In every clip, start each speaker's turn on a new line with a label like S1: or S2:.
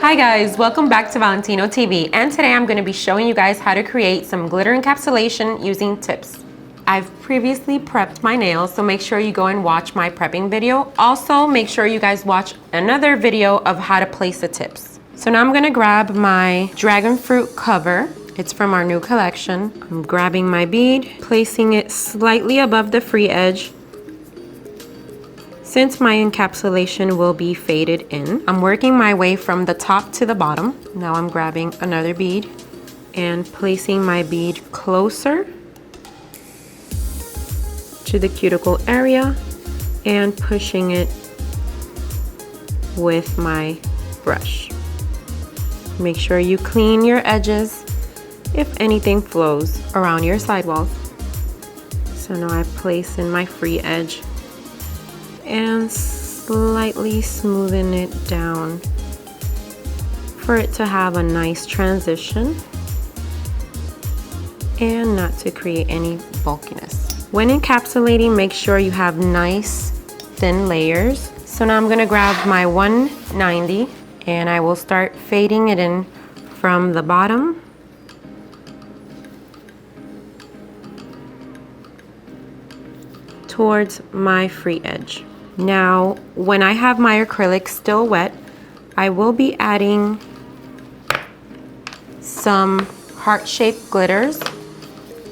S1: Hi guys, welcome back to Valentino TV, and today I'm going to be showing you guys how to create some glitter encapsulation using tips. I've previously prepped my nails, so make sure you go and watch my prepping video. Also, make sure you guys watch another video of how to place the tips. So now I'm going to grab my dragon fruit cover. It's from our new collection. I'm grabbing my bead, placing it slightly above the free edge. Since my encapsulation will be faded in, I'm working my way from the top to the bottom. Now I'm grabbing another bead and placing my bead closer to the cuticle area and pushing it with my brush. Make sure you clean your edges if anything flows around your sidewalls. So now I place in my free edge and slightly smoothen it down for it to have a nice transition and not to create any bulkiness. When encapsulating, make sure you have nice thin layers. So now I'm gonna grab my 190 and I will start fading it in from the bottom towards my free edge. Now, when I have my acrylic still wet, I will be adding some heart-shaped glitters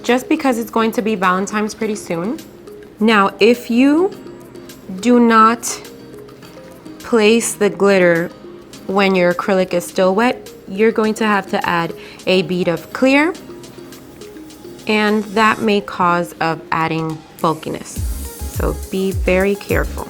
S1: just because it's going to be Valentine's pretty soon. Now, if you do not place the glitter when your acrylic is still wet, you're going to have to add a bead of clear, and that may cause of adding bulkiness. So be very careful.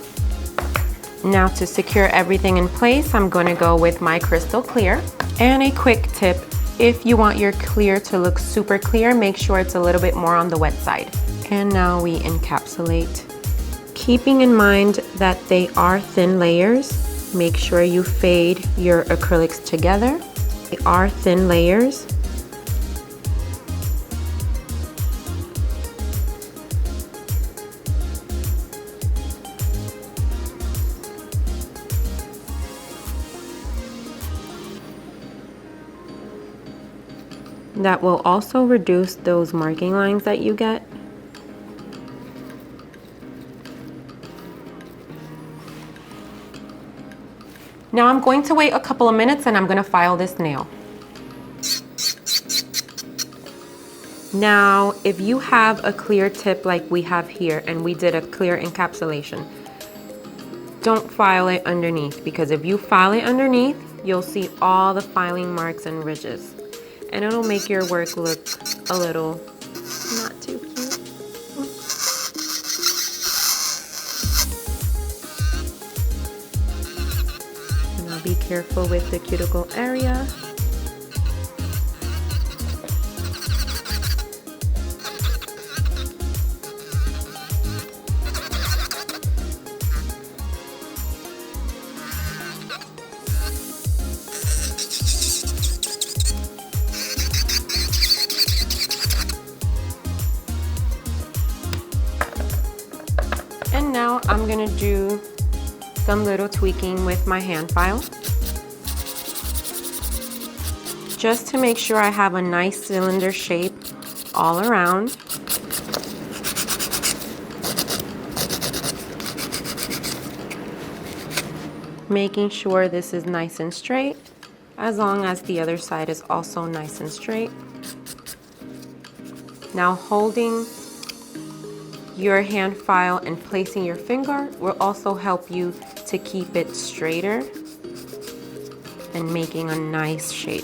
S1: Now to secure everything in place, I'm going to go with my crystal clear. And a quick tip, if you want your clear to look super clear, make sure it's a little bit more on the wet side. And now we encapsulate. Keeping in mind that they are thin layers, make sure you fade your acrylics together. They are thin layers. That will also reduce those marking lines that you get. Now I'm going to wait a couple of minutes and I'm going to file this nail. Now, if you have a clear tip like we have here and we did a clear encapsulation, don't file it underneath, because if you file it underneath, you'll see all the filing marks and ridges. And it'll make your work look a little not too cute. And now be careful with the cuticle area. And now I'm gonna do some little tweaking with my hand file, just to make sure I have a nice cylinder shape all around. Making sure this is nice and straight, as long as the other side is also nice and straight. Now holding your hand file and placing your finger will also help you to keep it straighter and making a nice shape.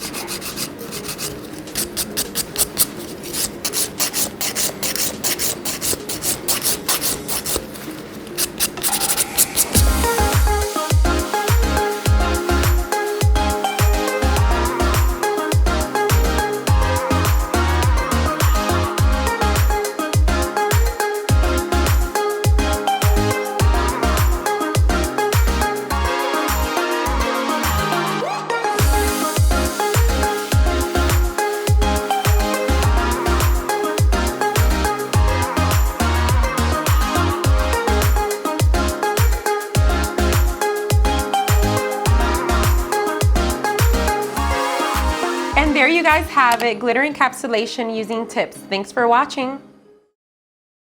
S1: And there you guys have it, glitter encapsulation using tips. Thanks for watching.